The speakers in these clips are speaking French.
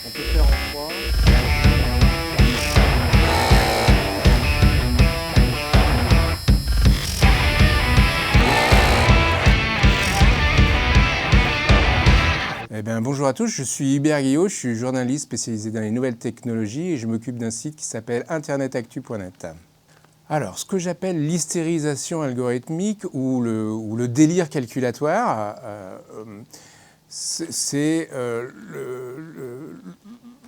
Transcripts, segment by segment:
On peut faire en froid. Eh bien, bonjour à tous, je suis Hubert Guillot, je suis journaliste spécialisé dans les nouvelles technologies et je m'occupe d'un site qui s'appelle internetactu.net. Alors, ce que j'appelle l'hystérisation algorithmique ou le délire calculatoire, c'est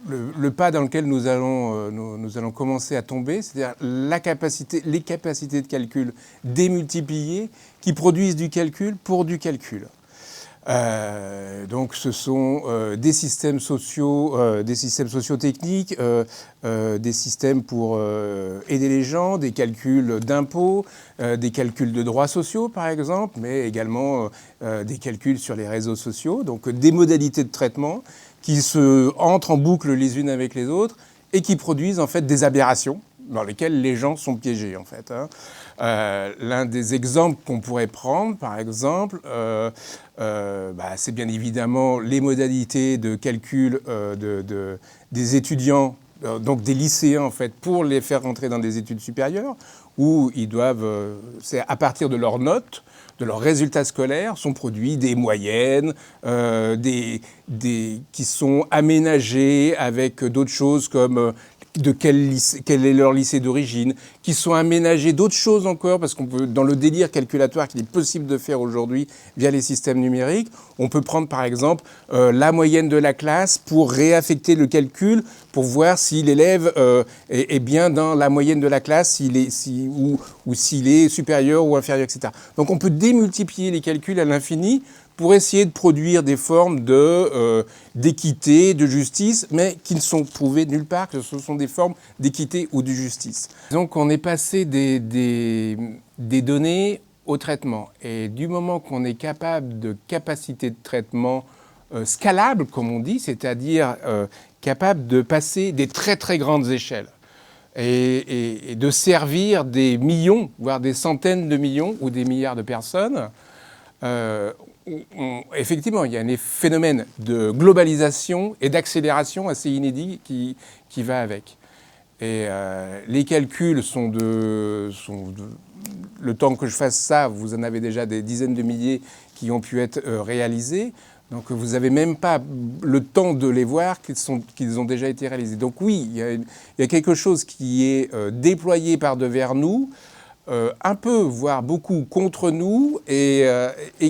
le pas dans lequel nous allons commencer à tomber, c'est-à-dire les capacités de calcul démultipliées qui produisent du calcul pour du calcul. Donc ce sont des systèmes socio-techniques, des systèmes pour aider les gens, des calculs d'impôts, des calculs de droits sociaux par exemple, mais également des calculs sur les réseaux sociaux, donc des modalités de traitement qui se entrent en boucle les unes avec les autres et qui produisent en fait des aberrations dans lesquelles les gens sont piégés en fait. L'un des exemples qu'on pourrait prendre, par exemple, c'est bien évidemment les modalités de calcul des étudiants, donc des lycéens en fait, pour les faire rentrer dans des études supérieures, où ils doivent, c'est à partir de leurs notes, de leurs résultats scolaires, sont produits des moyennes, qui sont aménagées avec d'autres choses comme quel est leur lycée d'origine, qui sont aménagés d'autres choses encore, parce qu'on peut, dans le délire calculatoire qu'il est possible de faire aujourd'hui via les systèmes numériques, on peut prendre par exemple la moyenne de la classe pour réaffecter le calcul, pour voir si l'élève est bien dans la moyenne de la classe, ou s'il est supérieur ou inférieur, etc. Donc on peut démultiplier les calculs à l'infini pour essayer de produire des formes d'équité, de justice, mais qui ne sont prouvées nulle part, que ce sont des formes d'équité ou de justice. Donc on est passé des données au traitement. Et du moment qu'on est capable de capacités de traitement scalables, comme on dit, c'est-à-dire capable de passer des très très grandes échelles, et de servir des millions, voire des centaines de millions ou des milliards de personnes, effectivement, il y a un phénomène de globalisation et d'accélération assez inédit qui va avec. Et les calculs le temps que je fasse ça, vous en avez déjà des dizaines de milliers qui ont pu être réalisés. Donc vous n'avez même pas le temps de les voir qu'ils ont déjà été réalisés. Donc oui, il y a quelque chose qui est déployé par devers nous, un peu, voire beaucoup contre nous, et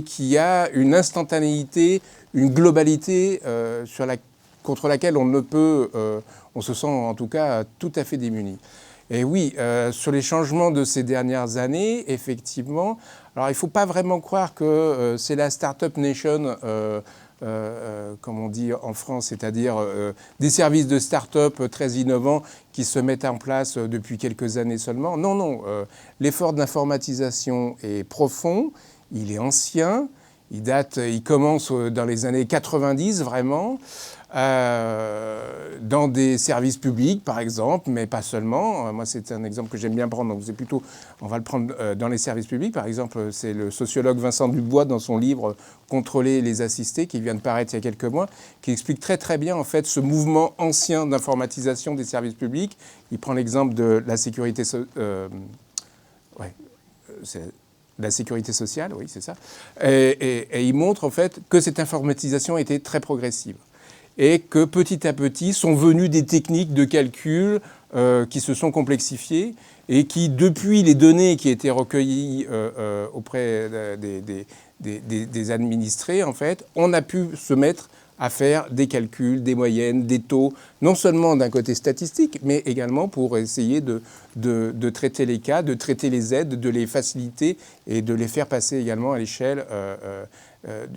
qui a une instantanéité, une globalité contre laquelle on se sent en tout cas tout à fait démuni. Et oui, sur les changements de ces dernières années, effectivement, alors il ne faut pas vraiment croire que c'est la Startup Nation, comme on dit en France, c'est-à-dire des services de start-up très innovants qui se mettent en place depuis quelques années seulement. Non, non, l'effort d'informatisation est profond, il est ancien, il commence dans les années 90 vraiment, dans des services publics par exemple, mais pas seulement. Moi c'est un exemple que j'aime bien prendre, donc c'est plutôt, on va le prendre dans les services publics. Par exemple, c'est le sociologue Vincent Dubois dans son livre « Contrôler les assistés » qui vient de paraître il y a quelques mois, qui explique très très bien en fait ce mouvement ancien d'informatisation des services publics. Il prend l'exemple de la sécurité la sécurité sociale, oui, c'est ça. Et il montre en fait que cette informatisation a été très progressive et que petit à petit sont venues des techniques de calcul qui se sont complexifiées et qui, depuis les données qui étaient recueillies auprès des administrés, en fait, on a pu se mettre à faire des calculs, des moyennes, des taux, non seulement d'un côté statistique, mais également pour essayer de traiter les cas, de traiter les aides, de les faciliter et de les faire passer également à l'échelle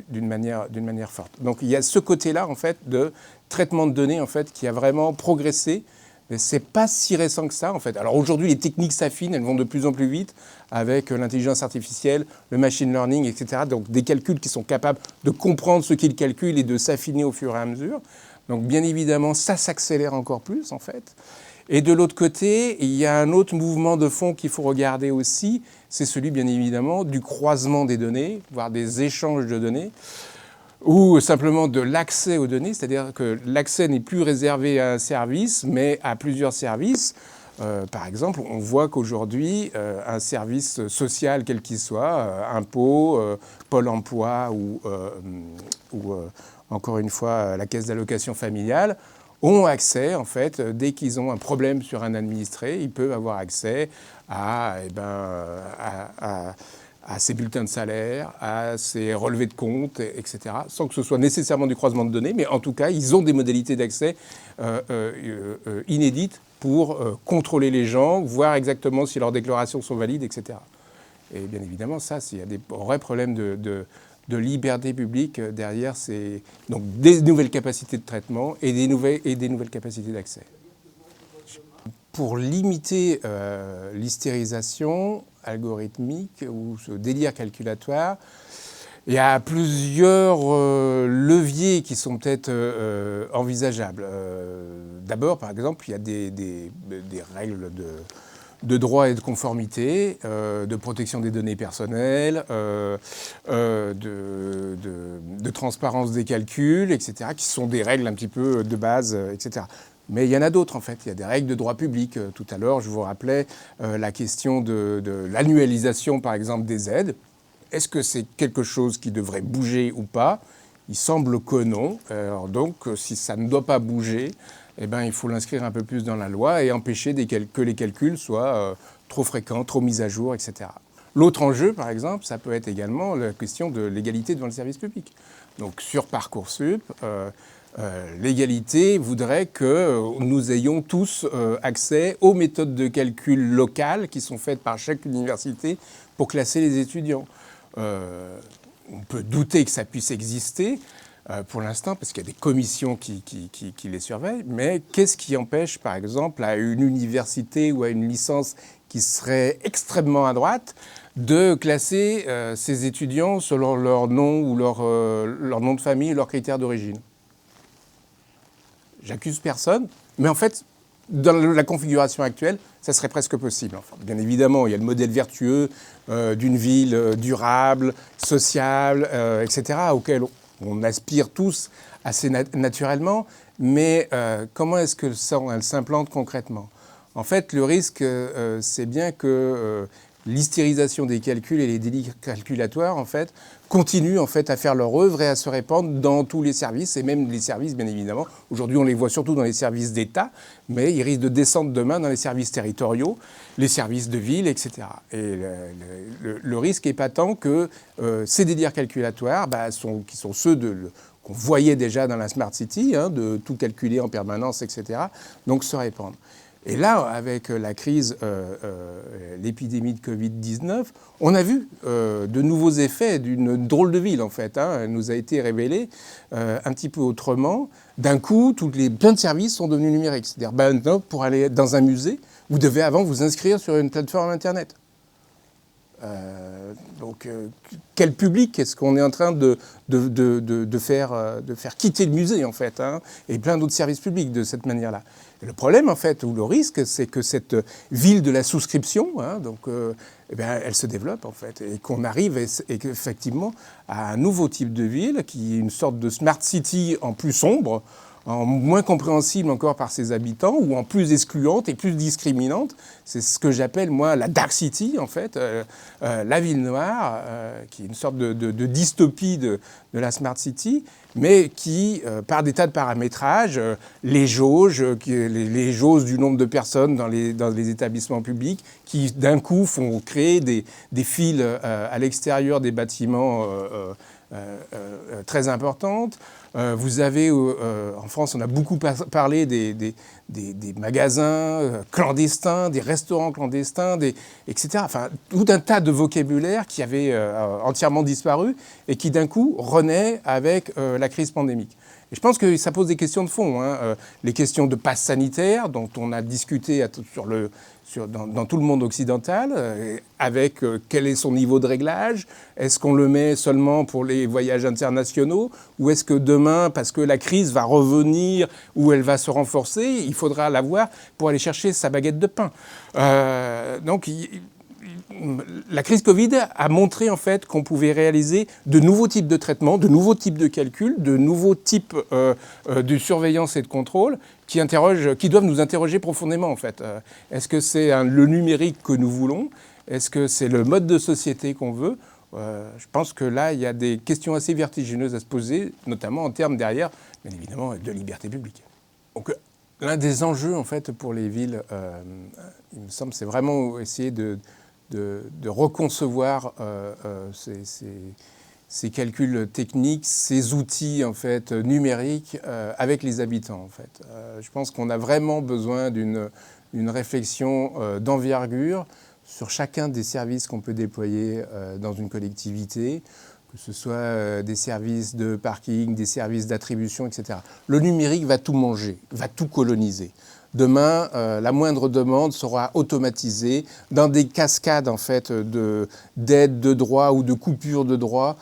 d'une manière forte. Donc il y a ce côté-là, en fait, de traitement de données, en fait, qui a vraiment progressé. Mais c'est pas si récent que ça, en fait. Alors aujourd'hui, les techniques s'affinent, elles vont de plus en plus vite avec l'intelligence artificielle, le machine learning, etc. Donc des calculs qui sont capables de comprendre ce qu'ils calculent et de s'affiner au fur et à mesure. Donc bien évidemment, ça s'accélère encore plus, en fait. Et de l'autre côté, il y a un autre mouvement de fond qu'il faut regarder aussi, c'est celui, bien évidemment, du croisement des données, voire des échanges de données. ou simplement de l'accès aux données, c'est-à-dire que l'accès n'est plus réservé à un service, mais à plusieurs services. Par exemple, on voit qu'aujourd'hui, un service social, quel qu'il soit, impôts, Pôle emploi ou encore une fois, la caisse d'allocation familiale, ont accès, en fait, dès qu'ils ont un problème sur un administré, ils peuvent avoir accès à ses bulletins de salaire, à ses relevés de compte, etc., sans que ce soit nécessairement du croisement de données, mais en tout cas, ils ont des modalités d'accès inédites pour contrôler les gens, voir exactement si leurs déclarations sont valides, etc. Et bien évidemment, ça, s'il y a des vrais problèmes de liberté publique derrière, c'est donc des nouvelles capacités de traitement et des nouvelles capacités d'accès. Pour limiter l'hystérisation algorithmique ou ce délire calculatoire, il y a plusieurs leviers qui sont peut-être envisageables. D'abord, par exemple, il y a des règles de droit et de conformité, de protection des données personnelles, de transparence des calculs, etc., qui sont des règles un petit peu de base, etc. Mais il y en a d'autres, en fait. Il y a des règles de droit public. Tout à l'heure, je vous rappelais la question de l'annualisation, par exemple, des aides. Est-ce que c'est quelque chose qui devrait bouger ou pas? Il semble que non. Alors donc, si ça ne doit pas bouger, eh ben, il faut l'inscrire un peu plus dans la loi et empêcher que les calculs soient trop fréquents, trop mis à jour, etc. L'autre enjeu, par exemple, ça peut être également la question de l'égalité devant le service public. Donc sur Parcoursup, l'égalité voudrait que nous ayons tous accès aux méthodes de calcul locales qui sont faites par chaque université pour classer les étudiants. On peut douter que ça puisse exister pour l'instant, parce qu'il y a des commissions qui les surveillent, mais qu'est-ce qui empêche, par exemple, à une université ou à une licence qui serait extrêmement à droite de classer ses étudiants selon leur nom ou leur nom de famille ou leurs critères d'origine? J'accuse personne, mais en fait, dans la configuration actuelle, ça serait presque possible. Enfin, bien évidemment, il y a le modèle vertueux d'une ville durable, sociale, etc., auquel on aspire tous assez naturellement, mais comment est-ce que ça elle s'implante concrètement? En fait, le risque, c'est bien que l'hystérisation des calculs et les délits calculatoires, en fait, continuent en fait à faire leur œuvre et à se répandre dans tous les services, et même les services, bien évidemment. Aujourd'hui, on les voit surtout dans les services d'État, mais ils risquent de descendre demain dans les services territoriaux, les services de ville, etc. Et le risque est patent que ces délires calculatoires, qui sont ceux qu'on voyait déjà dans la Smart City, de tout calculer en permanence, etc., donc se répandent. Et là, avec la crise, l'épidémie de Covid-19, on a vu de nouveaux effets d'une drôle de ville, en fait. Elle nous a été révélée un petit peu autrement. D'un coup, plein de services sont devenus numériques. C'est-à-dire, maintenant, pour aller dans un musée, vous devez avant vous inscrire sur une plateforme Internet. Donc, quel public est-ce qu'on est en train de faire quitter le musée, en fait, et plein d'autres services publics de cette manière-là? Et le problème, en fait, ou le risque, c'est que cette ville de la souscription, elle se développe, en fait, et qu'on arrive effectivement à un nouveau type de ville qui est une sorte de smart city en plus sombre, en moins compréhensible encore par ses habitants, ou en plus excluante et plus discriminante. C'est ce que j'appelle, moi, la dark city, en fait, la ville noire, qui est une sorte de dystopie de la smart city, mais qui, par des tas de paramétrages, les jauges du nombre de personnes dans les établissements publics, qui d'un coup font créer des files à l'extérieur des bâtiments très importantes. Vous avez, en France, on a beaucoup parlé des magasins clandestins, des restaurants clandestins, etc. Enfin, tout un tas de vocabulaire qui avait entièrement disparu et qui d'un coup renaît avec la crise pandémique. Et je pense que ça pose des questions de fond. Les questions de passe sanitaire, dont on a discuté dans tout le monde occidental, avec quel est son niveau de réglage. Est-ce qu'on le met seulement pour les voyages internationaux, ou est-ce que demain, parce que la crise va revenir ou elle va se renforcer, il faudra l'avoir pour aller chercher sa baguette de pain? Donc la crise Covid a montré en fait qu'on pouvait réaliser de nouveaux types de traitements, de nouveaux types de calculs, de nouveaux types de surveillance et de contrôle qui doivent nous interroger profondément en fait. Est-ce que c'est le numérique que nous voulons? Est-ce que c'est le mode de société qu'on veut? Je pense que là, il y a des questions assez vertigineuses à se poser, notamment en termes derrière, bien évidemment, de liberté publique. Donc, l'un des enjeux en fait pour les villes, il me semble, c'est vraiment essayer de reconcevoir ces calculs techniques, ces outils en fait numériques avec les habitants en fait. Je pense qu'on a vraiment besoin d'une réflexion d'envergure sur chacun des services qu'on peut déployer dans une collectivité, que ce soit des services de parking, des services d'attribution, etc. Le numérique va tout manger, va tout coloniser. Demain, la moindre demande sera automatisée dans des cascades en fait d'aides de droit ou de coupures de droit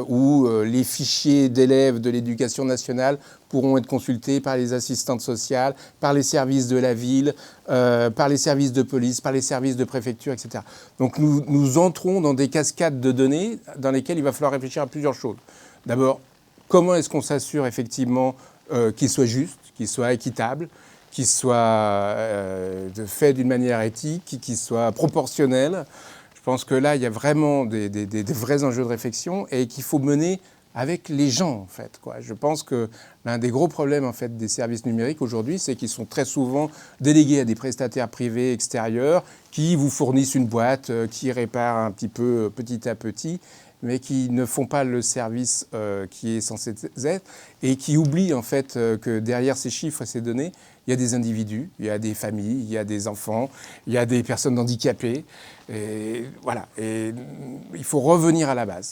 où les fichiers d'élèves de l'éducation nationale pourront être consultés par les assistantes sociales, par les services de la ville, par les services de police, par les services de préfecture, etc. Donc nous entrons dans des cascades de données dans lesquelles il va falloir réfléchir à plusieurs choses. D'abord, comment est-ce qu'on s'assure effectivement qu'il soit juste, qu'il soit équitable, qu'il soit fait d'une manière éthique, qu'il soit proportionnel. Je pense que là, il y a vraiment des vrais enjeux de réflexion et qu'il faut mener avec les gens, en fait, quoi. Je pense que l'un des gros problèmes, en fait, des services numériques aujourd'hui, c'est qu'ils sont très souvent délégués à des prestataires privés extérieurs qui vous fournissent une boîte, qui réparent un petit peu petit à petit, mais qui ne font pas le service qui est censé être et qui oublient, en fait, que derrière ces chiffres et ces données, il y a des individus, il y a des familles, il y a des enfants, il y a des personnes handicapées. Et voilà. Et il faut revenir à la base.